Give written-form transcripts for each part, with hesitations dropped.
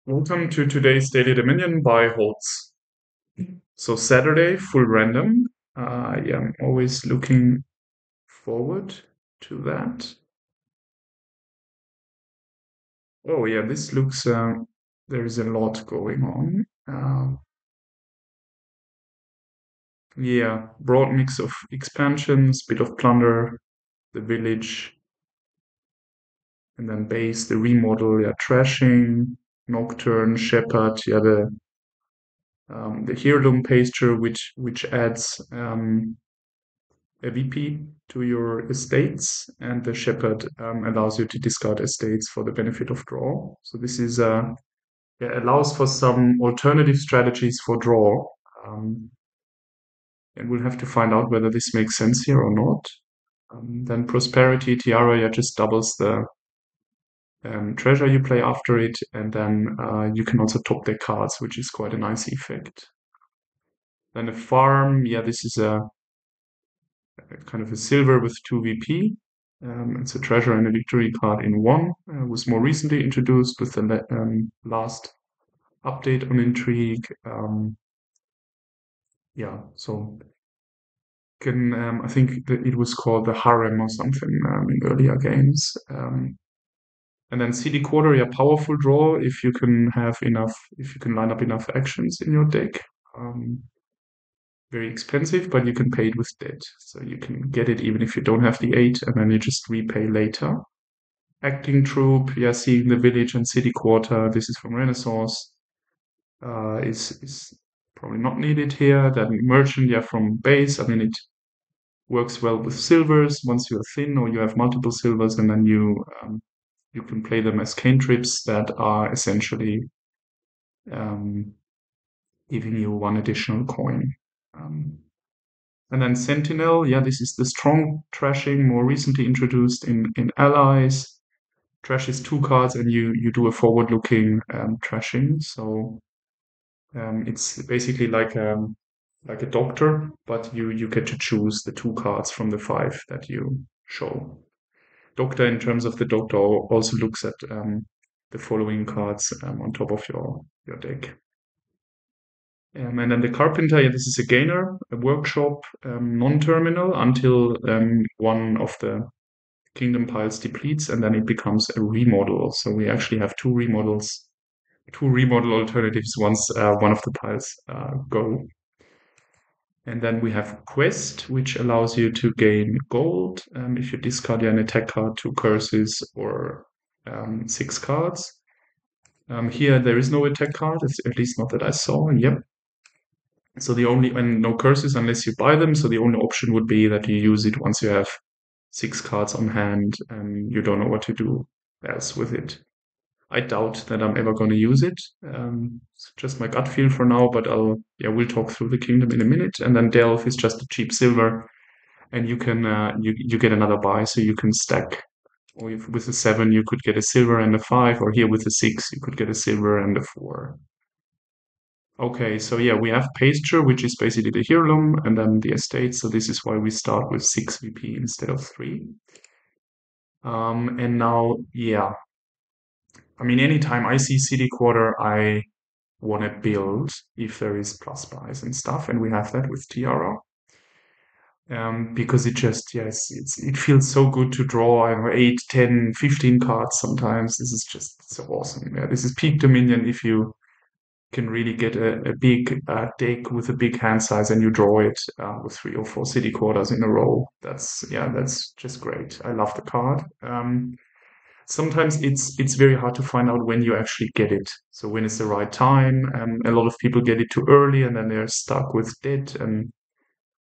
Welcome to today's Daily Dominion by Holtz. So Saturday, full random. Yeah, I'm always looking forward to that. Oh yeah, this looks, there is a lot going on. Yeah, broad mix of expansions, bit of plunder, the village, and then base, the remodel, yeah, trashing, nocturne, shepherd, yeah, the heirloom pasture, which adds a VP to your estates, and the shepherd allows you to discard estates for the benefit of draw. So this is yeah, allows for some alternative strategies for draw, um, and we'll have to find out whether this makes sense here or not. Then prosperity tiara, yeah, just doubles the treasure you play after it, and then you can also top deck cards, which is quite a nice effect. Then a farm, yeah, this is a kind of a silver with 2 VP. It's a treasure and a victory card in one. Was more recently introduced with the last update on Intrigue. Yeah, so can I think that it was called the Harem or something in earlier games. And then CD Quarter, yeah, powerful draw if you can have enough, if you can line up enough actions in your deck. Very expensive, but you can pay it with debt. So you can get it even if you don't have the 8, and then you just repay later. Acting troop, yeah, seeing the village and city quarter. This is from Renaissance. Is probably not needed here. Then merchant, yeah, from base. I mean, it works well with silvers once you're thin or you have multiple silvers, and then you can play them as cantrips that are essentially um, giving you one additional coin. Um, and then Sentinel, yeah, this is the strong trashing, more recently introduced in allies. Trash is 2 cards, and you do a forward-looking trashing. So it's basically like a doctor, but you get to choose the 2 cards from the 5 that you show. Doctor, in terms of the doctor, also looks at the following cards on top of your deck. And then the carpenter, yeah, this is a gainer, a workshop, non-terminal until one of the kingdom piles depletes, and then it becomes a remodel. So we actually have two remodel alternatives once one of the piles go. And then we have quest, which allows you to gain gold if you discard an attack card, 2 curses, or 6 cards. Here there is no attack card, at least not that I saw. Yep. So and no curses unless you buy them. So the only option would be that you use it once you have 6 cards on hand and you don't know what to do else with it. I doubt that I'm ever going to use it. It's just my gut feel for now, but we'll talk through the kingdom in a minute. And then Delve is just a cheap silver, and you can you get another buy, so you can stack. Or if with a 7 you could get a silver and a 5, or here with a 6 you could get a silver and a 4. Okay, so yeah, we have pasture, which is basically the heirloom, and then the estate. So this is why we start with 6 VP instead of 3. And now, yeah, I mean, anytime I see city quarter, I want to build if there is plus buys and stuff, and we have that with Tiara. Because it just, yes, it feels so good to draw, I don't know, 8, 10, 15 cards sometimes. This is just so awesome. Yeah, this is peak Dominion if you can really get a big deck with a big hand size and you draw it with 3 or 4 city quarters in a row. That's just great. I love the card. Sometimes it's very hard to find out when you actually get it. So when is the right time? A lot of people get it too early and then they're stuck with debt, and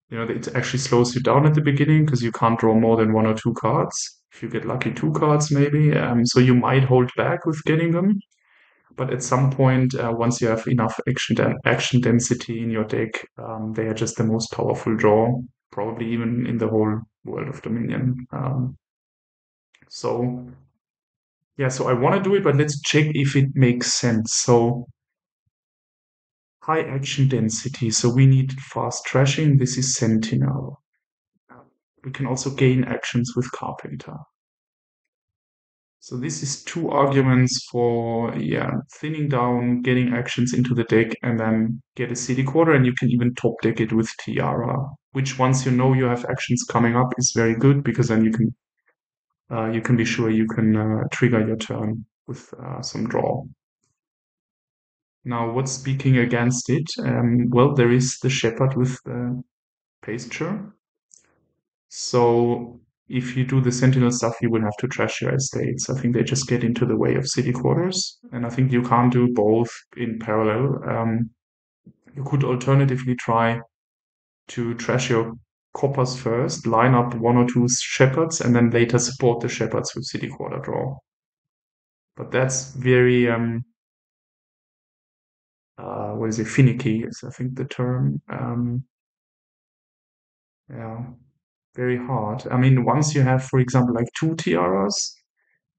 it actually slows you down at the beginning because you can't draw more than 1 or 2 cards. If you get lucky, 2 cards maybe. So you might hold back with getting them. But at some point, once you have enough action density in your deck, they are just the most powerful draw, probably even in the whole world of Dominion. So yeah, so I want to do it, but let's check if it makes sense. So high action density. So we need fast trashing. This is Sentinel. We can also gain actions with Carpenter. So this is two arguments for, yeah, thinning down, getting actions into the deck, and then get a city quarter, and you can even top deck it with Tiara, which once you know you have actions coming up is very good because then you can be sure you can trigger your turn with some draw. Now, what's speaking against it? Well, there is the Shepherd with the pasture. So if you do the Sentinel stuff, you will have to trash your estates. I think they just get into the way of city quarters, and I think you can't do both in parallel. You could alternatively try to trash your coppers first, line up one or two shepherds, and then later support the shepherds with city quarter draw. But that's very what is it? Finicky is I think the term. Yeah, very hard. I mean, once you have, for example, like two tiaras,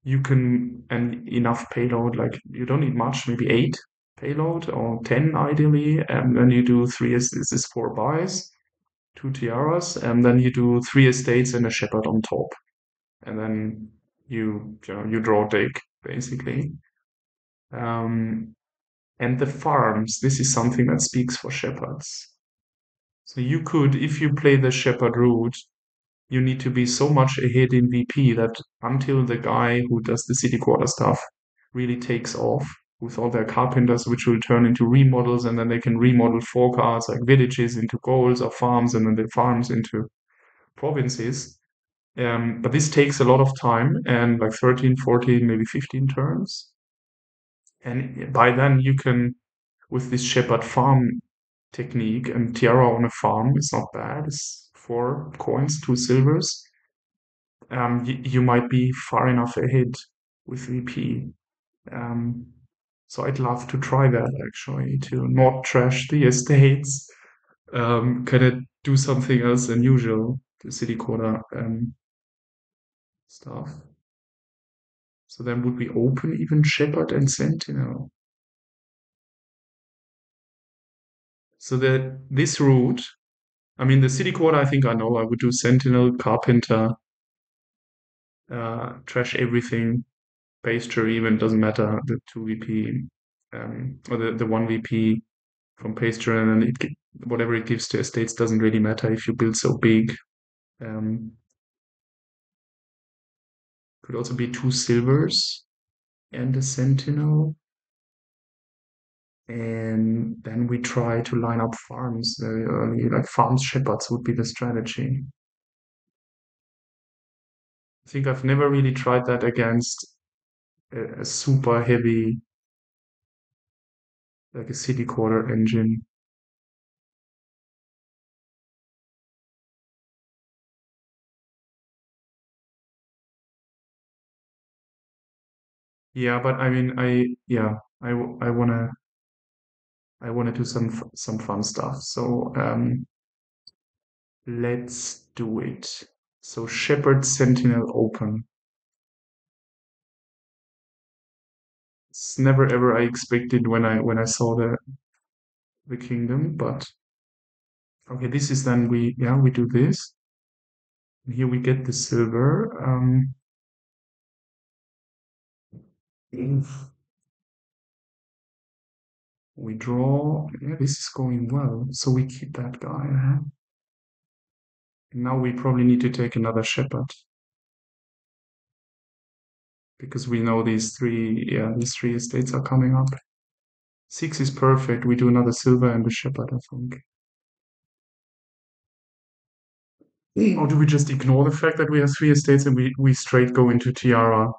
you can and enough payload. Like you don't need much, maybe 8 payload or 10 ideally, and then you do three. This is 4 buys, two tiaras, and then you do 3 estates and a shepherd on top, and then you draw deck basically. Um, and the farms. This is something that speaks for shepherds. So you could, if you play the shepherd route, you need to be so much ahead in VP that until the guy who does the city quarter stuff really takes off with all their carpenters, which will turn into remodels, and then they can remodel 4 cards like villages into goals or farms, and then the farms into provinces. But this takes a lot of time and like 13, 14, maybe 15 turns. And by then you can, with this shepherd farm technique, and Tiara on a farm is not bad. It's 4 coins, 2 silvers. You might be far enough ahead with VP. Um, so I'd love to try that actually, to not trash the estates, kind of do something else than usual, the city quarter stuff. So then would we open even Shepherd and Sentinel? So that this route, I mean, the city quarter, I think I know. I would do Sentinel, Carpenter, trash everything, pasture even, doesn't matter, the 2 VP, or the 1 VP from pasture, and then whatever it gives to estates doesn't really matter if you build so big. Um, could also be 2 silvers and a sentinel. And then we try to line up farms very early, like farms shepherds would be the strategy. I think I've never really tried that against a super heavy, like a city quarter engine. Yeah, but I mean, I wanna do some fun stuff. So let's do it. So Shepherd Sentinel open. It's never ever I expected when I saw the kingdom, but okay, this is then we do this. And here we get the silver. If we draw, yeah, this is going well. So we keep that guy. And now we probably need to take another shepherd because we know these three estates are coming up. 6 is perfect. We do another silver and a shepherd, I think. Or do we just ignore the fact that we have 3 estates and we straight go into Tiara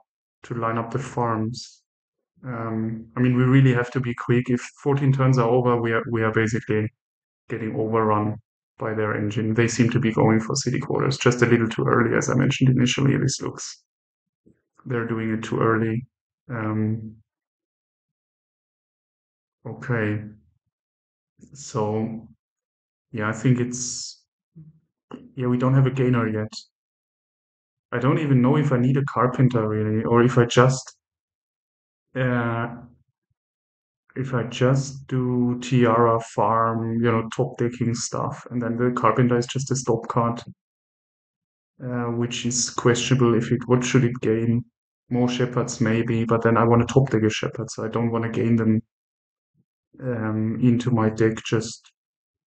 to line up the farms? I mean, we really have to be quick. If 14 turns are over, we are basically getting overrun by their engine. They seem to be going for city quarters just a little too early, as I mentioned initially. This looks they're doing it too early. Okay, so yeah, I think it's we don't have a gainer yet. I don't even know if I need a carpenter really, or uh, if I just do Tiara farm, top decking stuff, and then the carpenter is just a stop card, which is questionable if what should it gain? More shepherds maybe, but then I want to top deck a shepherd, so I don't want to gain them into my deck. Just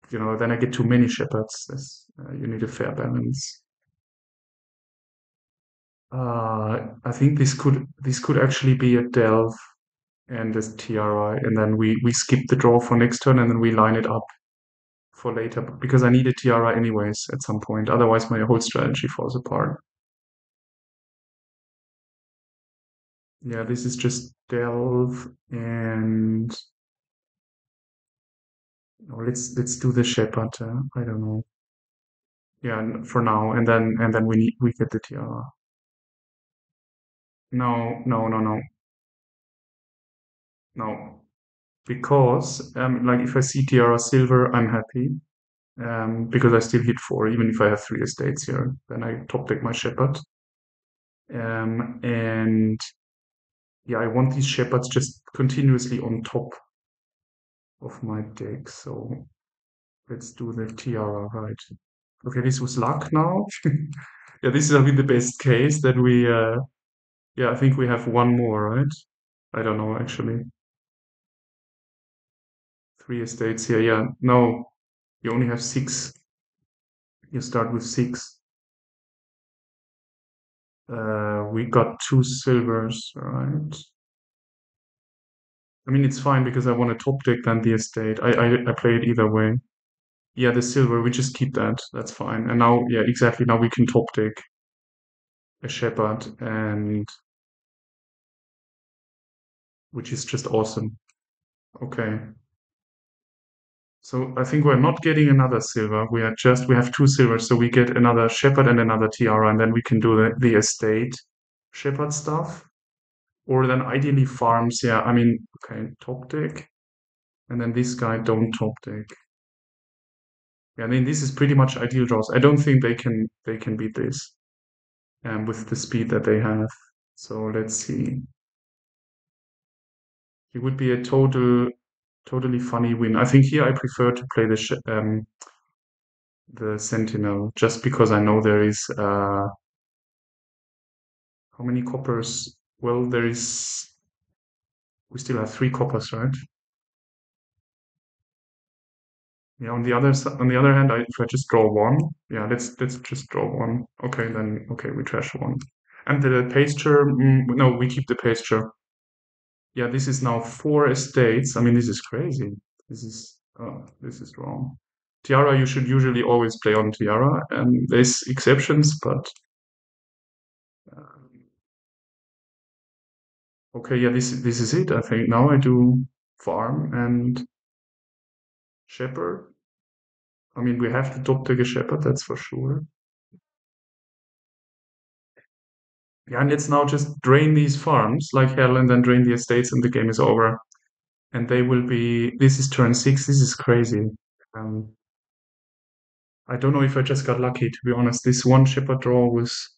then I get too many shepherds. You need a fair balance. I think this could actually be a delve and a tiara, and then we skip the draw for next turn, and then we line it up for later because I need a tiara anyways at some point. Otherwise, my whole strategy falls apart. Yeah, this is just delve and let's do the shepherd. I don't know. Yeah, for now, and then we get the tiara. No, no, no, no, no. Because like if I see tiara silver, I'm happy. Because I still hit four, even if I have three estates here. Then I top deck my shepherd. And yeah, I want these shepherds just continuously on top of my deck. So let's do the tiara, right? Okay, this was luck now. Yeah, this is I mean the best case that yeah, I think we have one more, right? I don't know actually. Three estates here. Yeah, no, you only have six. You start with six. We got two silvers, right? I mean, it's fine because I want to top deck then the estate. I play it either way. Yeah, the silver, we just keep that. That's fine. And now, yeah, exactly. Now we can top deck a shepherd, and which is just awesome. Okay. So I think we're not getting another silver. We have two silvers, so we get another shepherd and another tiara, and then we can do the estate shepherd stuff. Or then ideally farms. Yeah, I mean, okay, top deck, and then this guy don't top deck. Yeah, I mean, this is pretty much ideal draws. I don't think they can beat this with the speed that they have. So let's see. It would be a totally funny win. I think here I prefer to play the Sentinel just because I know there is how many coppers? Well, we still have three coppers, right? Yeah. On the other hand, if I just draw one, yeah, let's just draw one. Okay, then okay, we trash one. And the pasture, no, we keep the pasture. Yeah, this is now four estates. I mean, this is crazy. This is wrong. Tiara, you should usually always play on Tiara, and there's exceptions, but um, okay, yeah, this is it. I think now I do farm and shepherd. I mean, we have to top take a shepherd, that's for sure. Yeah, and let's now just drain these farms like hell, and then drain the estates, and the game is over. And they will be. This is turn six. This is crazy. Um, I don't know if I just got lucky, to be honest. This one shepherd draw was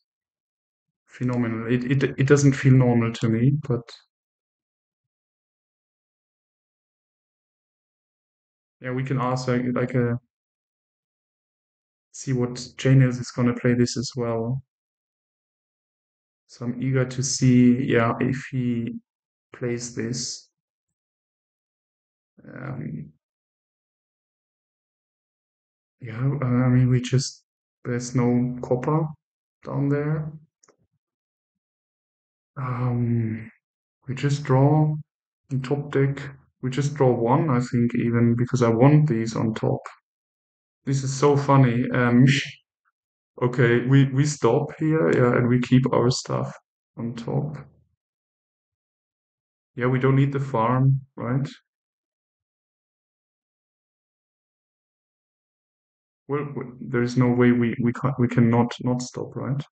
phenomenal. It doesn't feel normal to me, but yeah, we can also see what Janus is gonna play this as well. So I'm eager to see, yeah, if he plays this. Um, yeah, I mean, there's no copper down there. Um, we just draw in top deck. We just draw one, I think, even because I want these on top. This is so funny. Okay, we stop here, yeah, and we keep our stuff on top. Yeah, we don't need the farm, right? Well, there is no way we cannot not stop, right?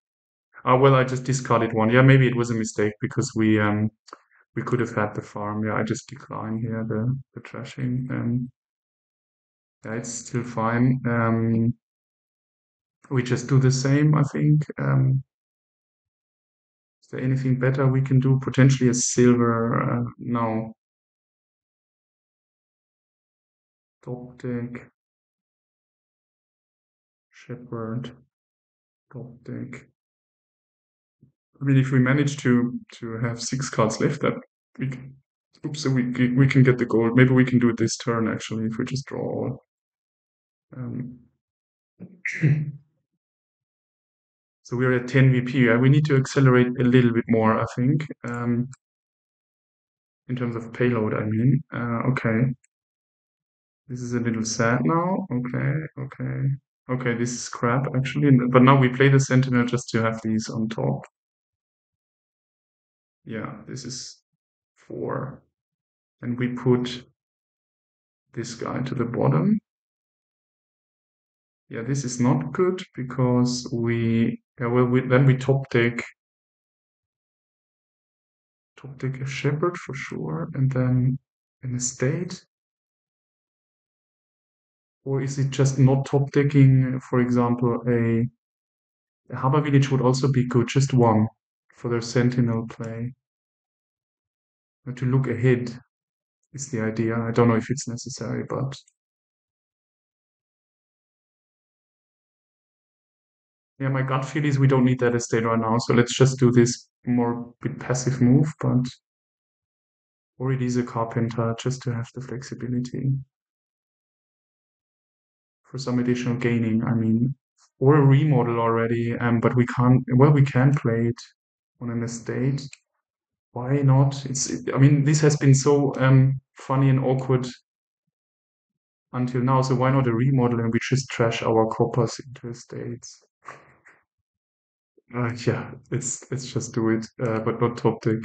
Well, I just discarded one. Yeah, maybe it was a mistake because we could have had the farm. Yeah, I just decline here the trashing. Yeah, it's still fine. We just do the same, I think. Is there anything better we can do? Potentially a silver. No. Top deck, shepherd, top deck. I mean, if we manage to have 6 cards left, that we can, oops, so we can get the gold. Maybe we can do it this turn actually if we just draw all. Um, so we're at 10 VP. We need to accelerate a little bit more, I think, in terms of payload. I mean, okay, this is a little sad now. Okay, okay, okay. This is crap actually. But now we play the Sentinel just to have these on top. Yeah, this is 4. And we put this guy to the bottom. Yeah, this is not good because then we top deck a shepherd for sure, and then an estate. Or is it just not top decking? For example, a harbor village would also be good, just one for their sentinel play. But to look ahead is the idea. I don't know if it's necessary, but yeah, my gut feel is we don't need that estate right now. So let's just do this more bit passive move, but or it is a carpenter just to have the flexibility for some additional gaining. I mean, or a remodel already, but we can't. Well, we can play it on an estate. Why not? I mean, this has been so funny and awkward until now. So why not a remodel and we just trash our coppers into estates? Yeah, let's just do it, but not top deck.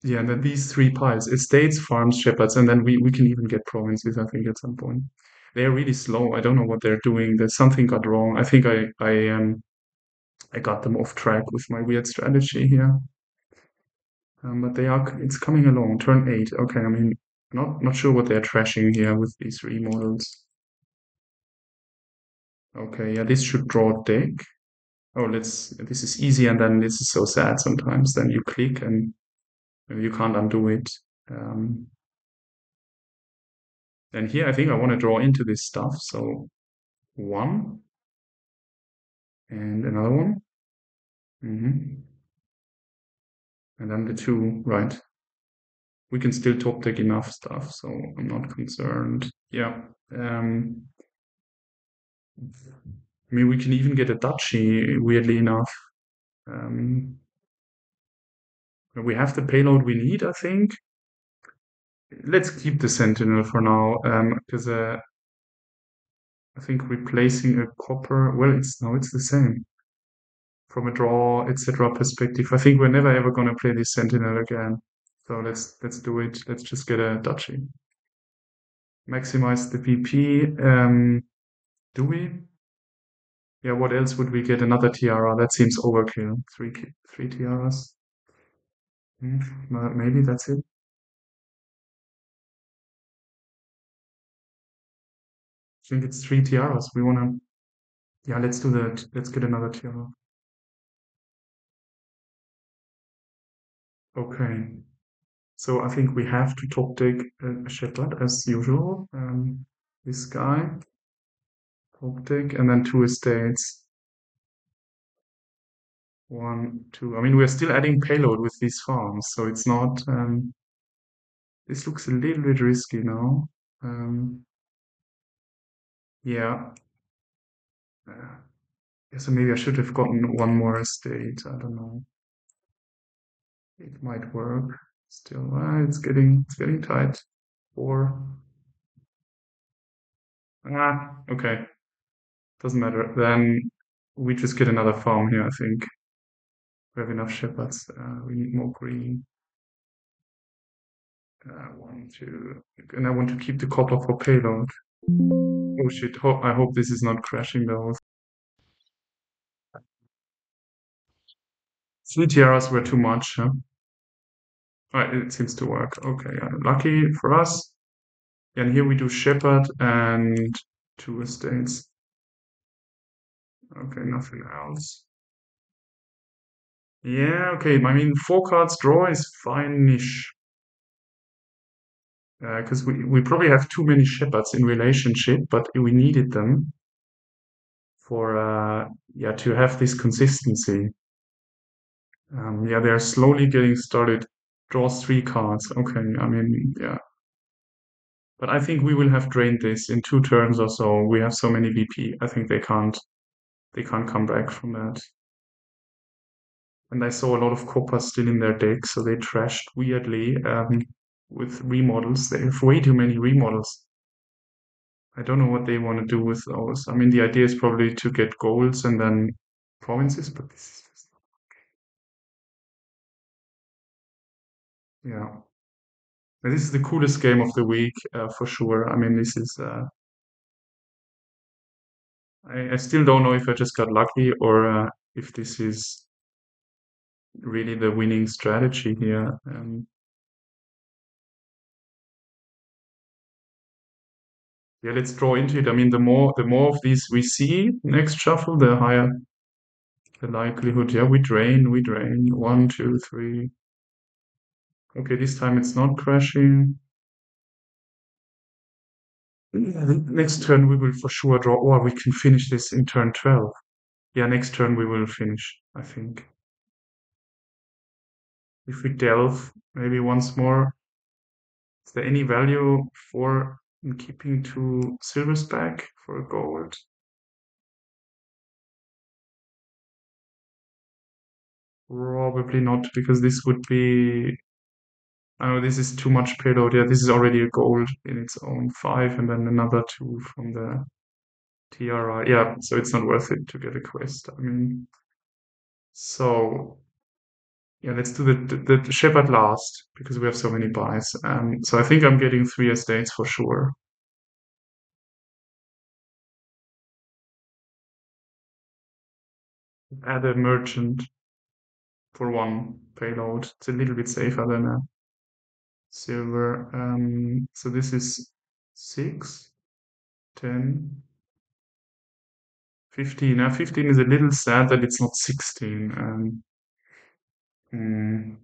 Yeah, and then these 3 piles, estates, farms, shepherds, and then we can even get provinces, I think, at some point. They're really slow. I don't know what they're doing. There's something got wrong. I think I got them off track with my weird strategy here. But it's coming along. Turn 8. Okay, I mean, not sure what they're trashing here with these remodels. Okay, yeah, this should draw deck. Oh, this is easy, and then this is so sad sometimes. Then you click and you can't undo it. And here I think I want to draw into this stuff. So 1 and another one. And then the 2, right? We can still top deck enough stuff, so I'm not concerned. Yeah. I mean, we can even get a duchy, weirdly enough. We have the payload we need, I think. Let's keep the Sentinel for now, because I think replacing a copper, well, it's the same. From a draw, etc. perspective, I think we're never ever gonna play this Sentinel again. So let's do it. Let's just get a duchy. Maximize the VP. Do we? Yeah, what else would we get? Another tiara. That seems overkill. Three tiaras. Maybe that's it. I think it's 3 tiaras. We wanna. Yeah, let's do that. Let's get another tiara. Okay. So I think we have to top deck a shepherd as usual. This guy, top deck, and then 2 estates. 1, 2. I mean, we're still adding payload with these farms, so it's not. This looks a little bit risky now. Yeah. Yeah, so maybe I should have gotten 1 more estate. I don't know. It might work. Still, it's getting tight. 4. Okay. Doesn't matter. Then we just get another farm here, I think. We have enough shepherds. We need more green. 1, 2. And I want to keep the copper for payload. Oh shit. I hope this is not crashing though. 3 tiaras were too much, huh? Alright, it seems to work. Okay, lucky for us. And here we do shepherd and 2 estates. Okay, nothing else. Yeah, okay. I mean, 4 cards draw is fine-ish. Because we probably have too many shepherds in relationship, but we needed them. for yeah, to have this consistency. Yeah, they're slowly getting started. Draws 3 cards. Okay, I mean, yeah. But I think we will have drained this in 2 turns or so. We have so many VP. I think they can't come back from that. And I saw a lot of Copas still in their deck, so they trashed weirdly with remodels. They have way too many remodels. I don't know what they want to do with those. I mean, the idea is probably to get golds and then provinces, but this is just, yeah. And this is the coolest game of the week for sure. I mean, this is. I still don't know if I just got lucky or if this is really the winning strategy here. Yeah, let's draw into it. I mean, the more of these we see next shuffle, the higher the likelihood. Yeah, we drain, we drain. One, two, three. Okay, this time it's not crashing. Yeah, next turn we will for sure draw, or we can finish this in turn 12. Yeah, next turn we will finish, I think. If we delve maybe once more, is there any value for keeping 2 silvers back for a gold? Probably not, because this would be. Oh, this is too much payload. Yeah, this is already a gold in its own 5, and then another 2 from the TRI. Yeah, so it's not worth it to get a quest. I mean, so yeah, let's do the Shepherd last because we have so many buys. So I think I'm getting 3 estates for sure. Add a merchant for 1 payload. It's a little bit safer than a silver. So this is 6, 10, 15. Now 15 is a little sad that it's not 16. Hmm,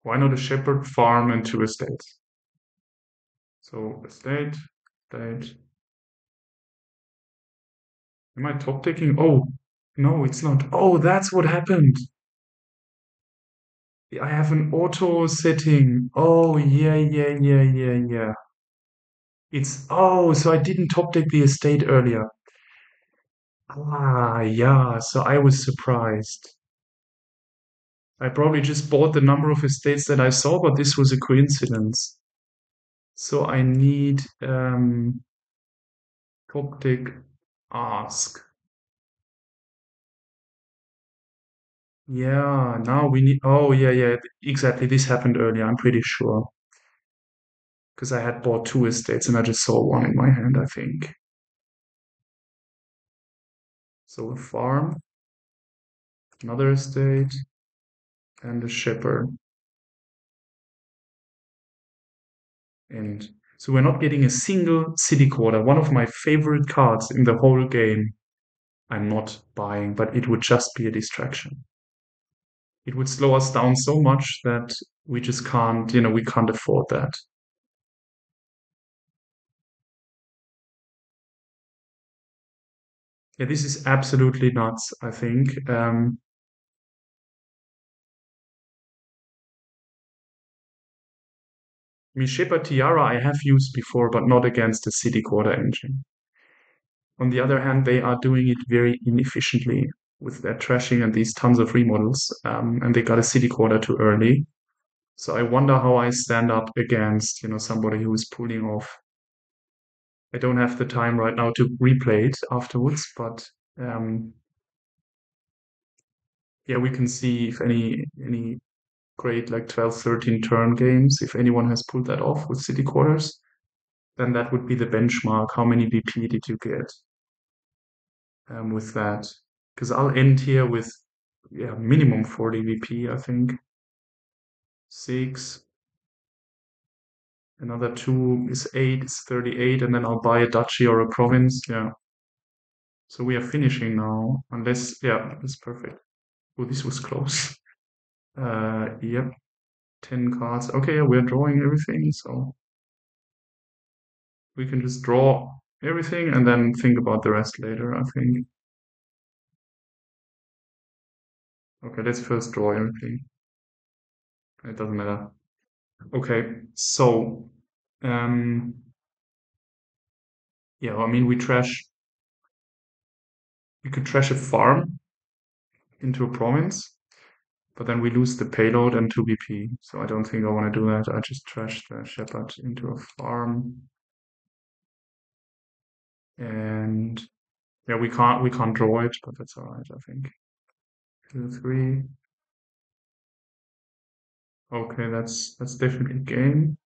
why not a shepherd farm and 2 estates? So estate. Am I top taking? Oh, no, it's not. Oh, that's what happened. I have an auto setting. Oh, yeah, yeah, yeah, yeah, yeah. So I didn't top deck the estate earlier. Ah, yeah, so I was surprised. I probably just bought the number of estates that I saw, but this was a coincidence. So I need top deck ask. Yeah, now we need. Oh, yeah, yeah, exactly. This happened earlier, I'm pretty sure. Because I had bought 2 estates and I just saw one in my hand, I think. So a farm, another estate, and a shepherd. And so we're not getting a single city quarter. One of my favorite cards in the whole game. I'm not buying, but it would just be a distraction. It would slow us down so much that we just can't, we can't afford that. Yeah, this is absolutely nuts, I think. I mean, Shepherd Tiara I have used before, but not against the city quarter engine. On the other hand, they are doing it very inefficiently with their trashing and these tons of remodels, and they got a city quarter too early. So I wonder how I stand up against, somebody who is pulling off. I don't have the time right now to replay it afterwards, but yeah, we can see if any great like 12, 13 turn games, if anyone has pulled that off with city quarters, then that would be the benchmark. How many VP did you get with that? Because I'll end here with minimum 40 VP, I think. 6, another 2 is 8, it's 38, and then I'll buy a duchy or a province. Yeah. So we are finishing now, unless, yeah, that's perfect. Oh, this was close. Yep, 10 cards. Okay, yeah, we're drawing everything, so we can just draw everything and then think about the rest later, I think. Okay, let's first draw everything. It doesn't matter. Okay, so um yeah, I mean we could trash a farm into a province, but then we lose the payload and 2 BP. So I don't think I want to do that. I just trash the shepherd into a farm. And yeah, we can't draw it, but that's all right, I think. 2, 3. Okay, that's definitely game.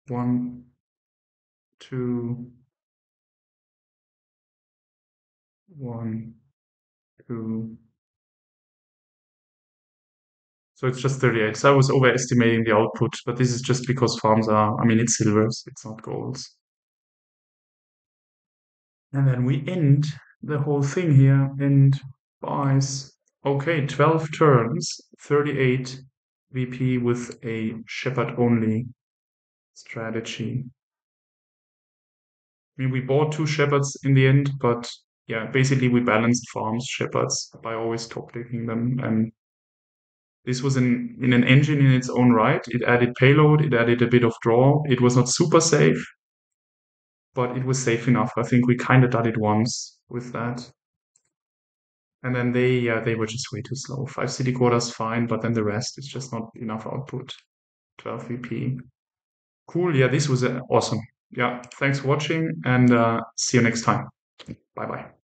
1, 2, 1, 2. So it's just 38. So I was overestimating the output, but this is just because farms are, I mean, it's silvers, it's not golds. And then we end the whole thing here and buys. Okay, 12 turns, 38 VP with a shepherd only strategy. I mean, we bought 2 shepherds in the end, but yeah, basically we balanced farms, shepherds by always top decking them. And this was in an engine in its own right. It added payload, it added a bit of draw. It was not super safe, but it was safe enough. I think we kind of did it once with that. And then they were just way too slow. 5 city quarters fine, but then the rest is just not enough output. 12 VP. Cool. Yeah, this was awesome. Yeah, thanks for watching and see you next time. Bye bye.